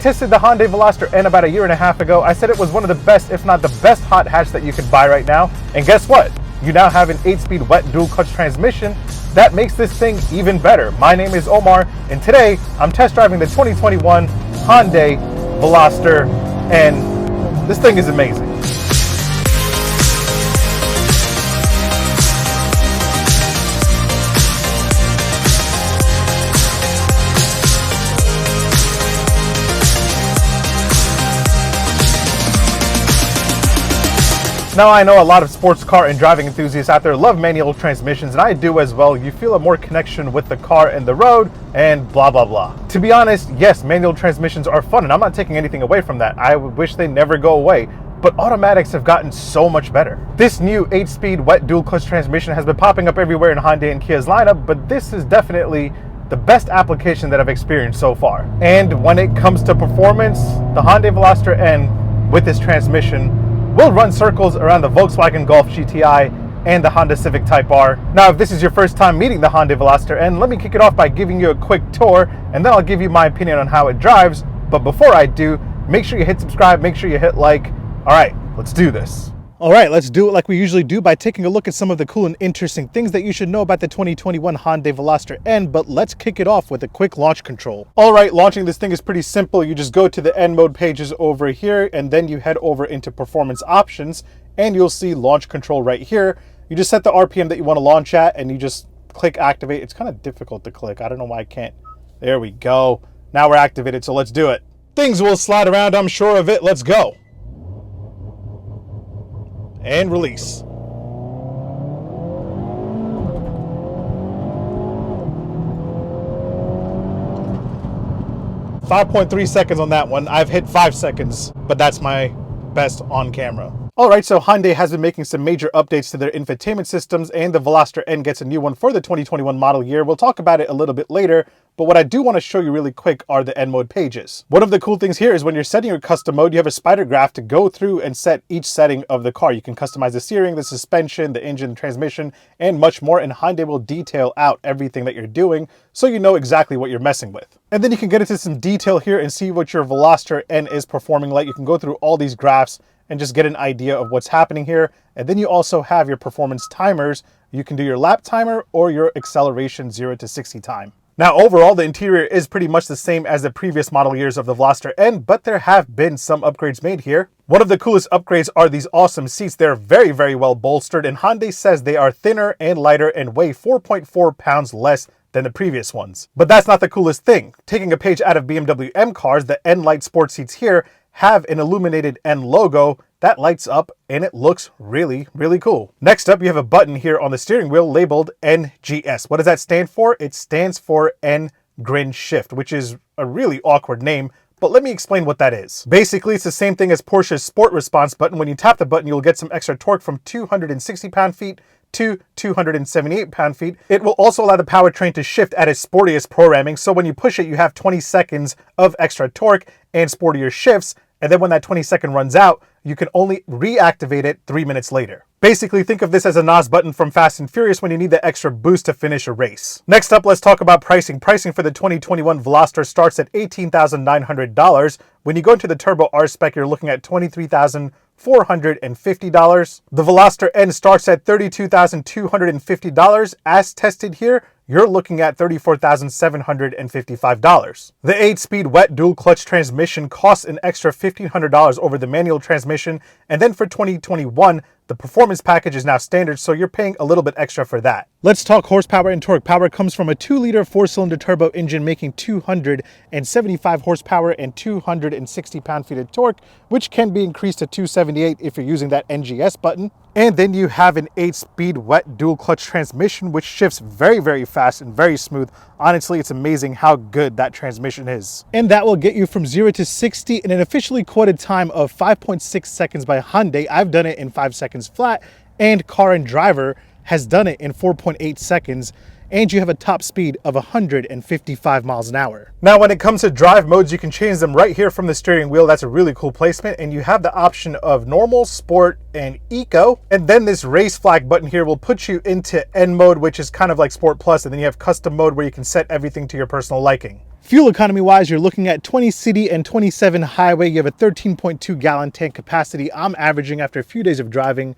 tested the Hyundai Veloster N about a year and a half ago. I said it was one of the best, if not the best hot hatch that you could buy right now. And guess what? You now have an 8-speed wet dual clutch transmission that makes this thing even better. My name is Omar, and today I'm test driving the 2021 Hyundai Veloster N. This thing is amazing. Now, I know a lot of sports car and driving enthusiasts out there love manual transmissions, and I do as well. You feel a more connection with the car and the road and blah, blah, blah. To be honest, yes, manual transmissions are fun, and I'm not taking anything away from that. I wish they never go away, but automatics have gotten so much better. This new 8-speed wet dual clutch transmission has been popping up everywhere in Hyundai and Kia's lineup, but this is definitely the best application that I've experienced so far. And when it comes to performance, the Hyundai Veloster N with this transmission will run circles around the Volkswagen Golf GTI and the Honda Civic Type R. Now, if this is your first time meeting the Hyundai Veloster N, let me kick it off by giving you a quick tour, and then I'll give you my opinion on how it drives. But before I do, make sure you hit subscribe, make sure you hit like. All right, let's do this. All right, let's do it like we usually do by taking a look at some of the cool and interesting things that you should know about the 2021 Hyundai Veloster N, but let's kick it off with a quick launch control. All right, launching this thing is pretty simple. You just go to the N mode pages over here, and then you head over into performance options, and you'll see launch control right here. You just set the RPM that you want to launch at, and you just click activate. It's kind of difficult to click. I don't know why I can't. There we go. Now we're activated, so let's do it. Things will slide around, I'm sure of it. Let's go. And release. .3 seconds on that one. I've hit 5 seconds, but that's my best on camera. All right, so Hyundai has been making some major updates to their infotainment systems, and the Veloster N gets a new one for the 2021 model year. We'll talk about it a little bit later, but what I do want to show you really quick are the N mode pages. One of the cool things here is when you're setting your custom mode, you have a spider graph to go through and set each setting of the car. You can customize the steering, the suspension, the engine, the transmission, and much more, and Hyundai will detail out everything that you're doing so you know exactly what you're messing with. And then you can get into some detail here and see what your Veloster N is performing like. You can go through all these graphs and just get an idea of what's happening here. And then you also have your performance timers. You can do your lap timer or your acceleration 0 to 60 time. Now, overall, the interior is pretty much the same as the previous model years of the Veloster N, but there have been some upgrades made here. One of the coolest upgrades are these awesome seats. They're very, very well bolstered, and Hyundai says they are thinner and lighter and weigh 4.4 pounds less than the previous ones. But that's not the coolest thing. Taking a page out of BMW M cars, the N Light Sport seats here have an illuminated N logo that lights up, and it looks really, really cool. Next up, you have a button here on the steering wheel labeled NGS. What does that stand for? It stands for N Grin Shift, which is a really awkward name, but let me explain what that is. Basically, it's the same thing as Porsche's Sport Response button. When you tap the button, you'll get some extra torque from 260 pound-feet to 278 pound-feet. It will also allow the powertrain to shift at its sportiest programming, so when you push it, you have 20 seconds of extra torque and sportier shifts, and then when that 20-second runs out, you can only reactivate it 3 minutes later. Basically, think of this as a NOS button from Fast and Furious when you need the extra boost to finish a race. Next up, let's talk about pricing. Pricing for the 2021 Veloster starts at $18,900. When you go into the Turbo R spec, you're looking at $23,450. The Veloster N starts at $32,250. As tested here, you're looking at $34,755. The 8-speed wet dual clutch transmission costs an extra $1,500 over the manual transmission, and then for 2021, the performance package is now standard, so you're paying a little bit extra for that. Let's talk horsepower and torque. Power comes from a 2-liter 4-cylinder turbo engine making 275 horsepower and 260 pound-feet of torque, which can be increased to 278 if you're using that NGS button. And then you have an 8-speed wet dual clutch transmission, which shifts very, very fast and very smooth. Honestly, it's amazing how good that transmission is. And that will get you from 0 to 60 in an officially quoted time of 5.6 seconds by Hyundai. I've done it in 5 seconds flat, and Car and Driver has done it in 4.8 seconds. And you have a top speed of 155 miles an hour. Now, when it comes to drive modes, you can change them right here from the steering wheel. That's a really cool placement. And you have the option of normal, sport, and eco. And then this race flag button here will put you into N mode, which is kind of like Sport Plus. And then you have custom mode where you can set everything to your personal liking. Fuel economy wise, you're looking at 20 city and 27 highway. You have a 13.2 gallon tank capacity. I'm averaging, after a few days of driving,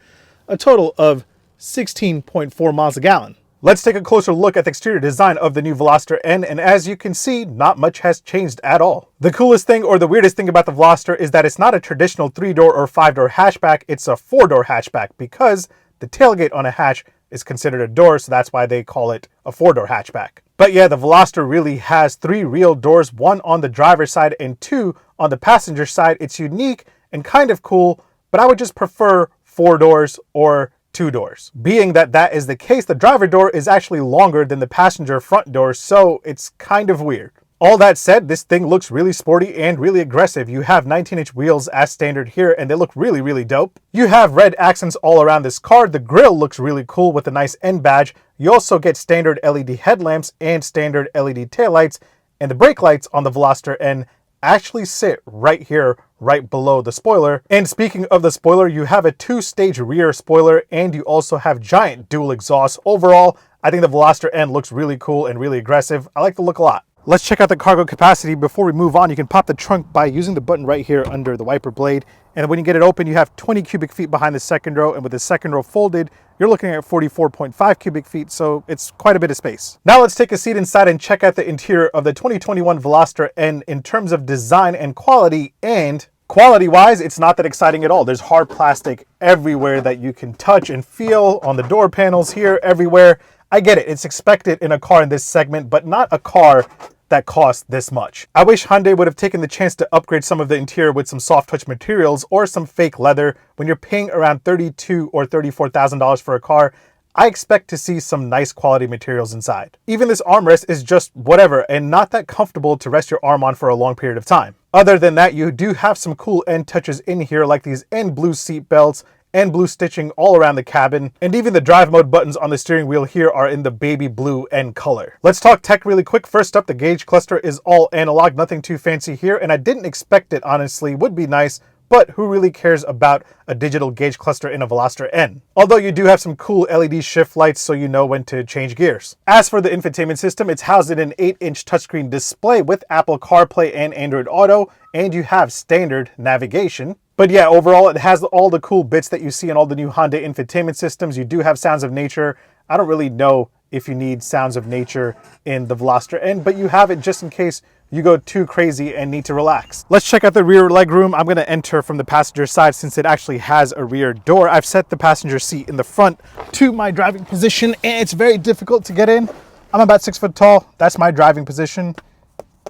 a total of 16.4 miles a gallon. Let's take a closer look at the exterior design of the new Veloster N, and as you can see, not much has changed at all. The coolest thing, or the weirdest thing about the Veloster, is that it's not a traditional 3-door or 5-door hatchback, it's a 4-door hatchback, because the tailgate on a hatch is considered a door, so that's why they call it a 4-door hatchback. But yeah, the Veloster really has 3 real doors, 1 on the driver's side and 2 on the passenger side. It's unique and kind of cool, but I would just prefer 4 doors or 2 doors. Being that that is the case, the driver door is actually longer than the passenger front door, so it's kind of weird. All that said, this thing looks really sporty and really aggressive. You have 19-inch wheels as standard here, and they look really, really dope. You have red accents all around this car. The grille looks really cool with a nice N badge. You also get standard LED headlamps and standard LED taillights, and the brake lights on the Veloster N actually sit right here, right below the spoiler. And speaking of the spoiler, you have a 2-stage rear spoiler, and you also have giant dual exhaust. Overall, I think the Veloster N looks really cool and really aggressive. I like the look a lot. Let's check out the cargo capacity. Before we move on, you can pop the trunk by using the button right here under the wiper blade. And when you get it open, you have 20 cubic feet behind the second row. And with the second row folded, you're looking at 44.5 cubic feet. So it's quite a bit of space. Now let's take a seat inside and check out the interior of the 2021 Veloster N in terms of design and quality. And quality-wise, it's not that exciting at all. There's hard plastic everywhere that you can touch and feel, on the door panels here, everywhere. I get it. It's expected in a car in this segment, but not a car that costs this much. I wish Hyundai would have taken the chance to upgrade some of the interior with some soft touch materials or some fake leather. When you're paying around $32,000 or $34,000 for a car, I expect to see some nice quality materials inside. Even this armrest is just whatever and not that comfortable to rest your arm on for a long period of time. Other than that, you do have some cool end touches in here, like these end blue seat belts and blue stitching all around the cabin, and even the drive mode buttons on the steering wheel here are in the baby blue end color. Let's talk tech really quick. First up, the gauge cluster is all analog, nothing too fancy here, and I didn't expect it, honestly. Would be nice, but who really cares about a digital gauge cluster in a Veloster N? Although you do have some cool LED shift lights so you know when to change gears. As for the infotainment system, it's housed in an 8-inch touchscreen display with Apple CarPlay and Android Auto, and you have standard navigation. But yeah, overall, it has all the cool bits that you see in all the new Hyundai infotainment systems. You do have sounds of nature. I don't really know if you need sounds of nature in the Veloster N, but you have it just in case you go too crazy and need to relax. Let's check out the rear legroom. I'm going to enter from the passenger side since it actually has a rear door. I've set the passenger seat in the front to my driving position, and it's very difficult to get in. I'm about 6 foot tall. That's my driving position.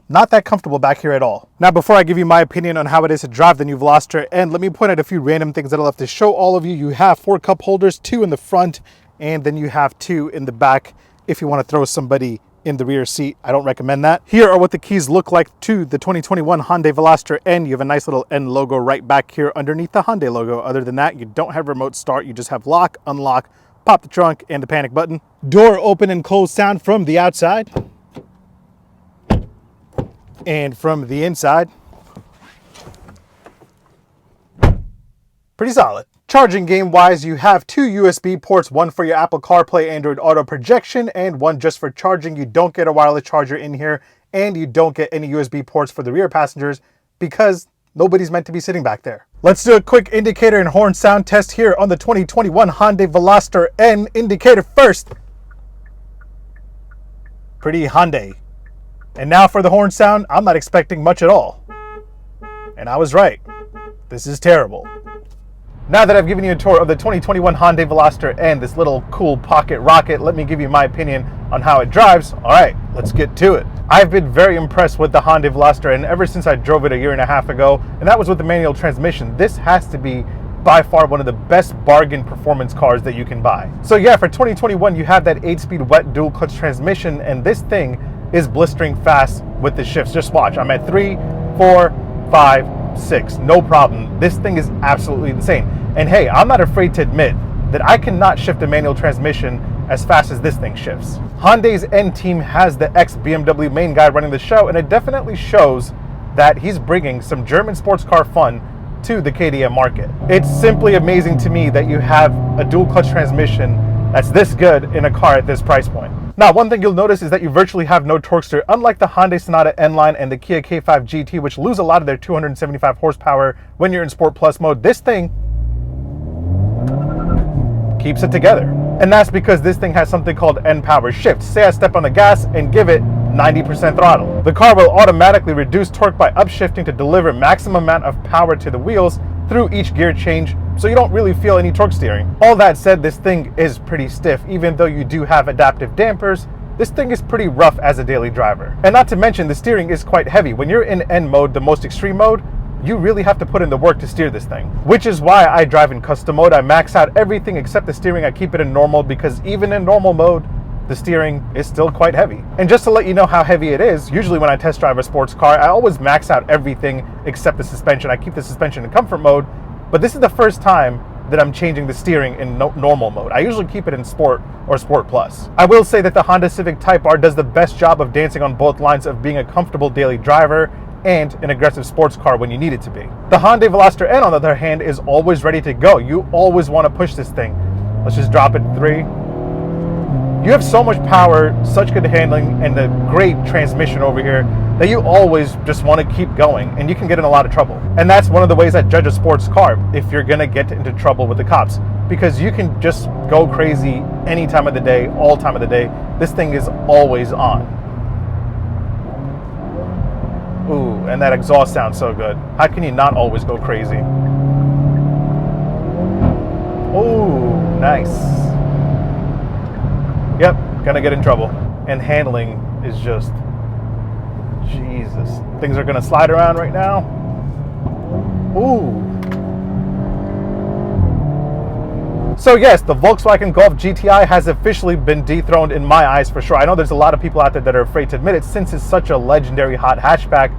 Not that comfortable back here at all. Now, before I give you my opinion on how it is to drive the new Veloster N, let me point out a few random things that I'll have to show all of you. You have 4 cup holders, 2 in the front, and then you have 2 in the back if you want to throw somebody in the rear seat. I don't recommend that. Here are what the keys look like to the 2021 Hyundai Veloster N. You have a nice little N logo right back here underneath the Hyundai logo. Other than that, you don't have remote start. You just have lock, unlock, pop the trunk, and the panic button. Door open and close sound from the outside. And from the inside, pretty solid. Charging game wise, you have 2 USB ports, one for your Apple CarPlay Android Auto projection and one just for charging. You don't get a wireless charger in here, and you don't get any USB ports for the rear passengers because nobody's meant to be sitting back there. Let's do a quick indicator and horn sound test here on the 2021 Hyundai Veloster N. Indicator first. Pretty Hyundai. And now for the horn sound, I'm not expecting much at all. And I was right. This is terrible. Now that I've given you a tour of the 2021 Hyundai Veloster N, this little cool pocket rocket, let me give you my opinion on how it drives. All right, let's get to it. I've been very impressed with the Hyundai Veloster N ever since I drove it a year and a half ago, and that was with the manual transmission. This has to be by far one of the best bargain performance cars that you can buy. So yeah, for 2021, you have that 8-speed wet dual clutch transmission, and this thing is blistering fast with the shifts. Just watch. I'm at 3, 4, 5, 6. No problem. This thing is absolutely insane. And hey, I'm not afraid to admit that I cannot shift a manual transmission as fast as this thing shifts. Hyundai's N team has the ex-BMW main guy running the show, and it definitely shows that he's bringing some German sports car fun to the KTM market. It's simply amazing to me that you have a dual clutch transmission that's this good in a car at this price point. Now, one thing you'll notice is that you virtually have no torque steer, unlike the Hyundai Sonata N-Line and the Kia K5 GT, which lose a lot of their 275 horsepower when you're in Sport Plus mode. This thing keeps it together. And that's because this thing has something called N-Power Shift. Say I step on the gas and give it 90% throttle. The car will automatically reduce torque by upshifting to deliver maximum amount of power to the wheels through each gear change, so you don't really feel any torque steering. All that said, this thing is pretty stiff. Even though you do have adaptive dampers, this thing is pretty rough as a daily driver. And not to mention, the steering is quite heavy. When you're in N mode, the most extreme mode, you really have to put in the work to steer this thing. Which is why I drive in custom mode. I max out everything except the steering. I keep it in normal because even in normal mode, the steering is still quite heavy. And just to let you know how heavy it is, usually when I test drive a sports car, I always max out everything except the suspension. I keep the suspension in comfort mode, but this is the first time that I'm changing the steering in normal mode. I usually keep it in Sport or Sport Plus. I will say that the Honda Civic Type R does the best job of dancing on both lines of being a comfortable daily driver and an aggressive sports car when you need it to be. The Hyundai Veloster N, on the other hand, is always ready to go. You always want to push this thing. Let's just drop it 3. You have so much power, such good handling, and a great transmission over here that you always just want to keep going, and you can get in a lot of trouble. And that's one of the ways I judge a sports car, if you're gonna get into trouble with the cops, because you can just go crazy any time of the day, all time of the day. This thing is always on. Ooh, and that exhaust sounds so good. How can you not always go crazy? Ooh, nice. Yep, gonna get in trouble. And handling is just, Jesus. Things are gonna slide around right now. Ooh. So yes, the Volkswagen Golf GTI has officially been dethroned in my eyes for sure. I know there's a lot of people out there that are afraid to admit it since it's such a legendary hot hatchback,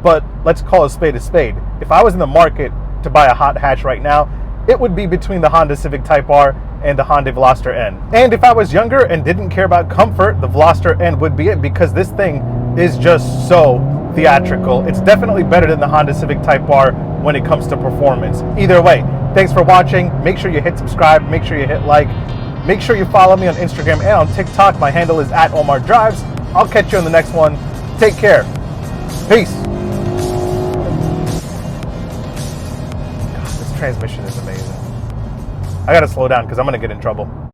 but let's call a spade a spade. If I was in the market to buy a hot hatch right now, it would be between the Honda Civic Type R and the Hyundai Veloster N. And if I was younger and didn't care about comfort, the Veloster N would be it, because this thing is just so theatrical. It's definitely better than the Honda Civic Type R when it comes to performance. Either way, thanks for watching. Make sure you hit subscribe, make sure you hit like, make sure you follow me on Instagram and on TikTok. My handle is @OmarDrives. I'll catch you on the next one. Take care. Peace. God, this transmission is amazing. I gotta slow down because I'm gonna get in trouble.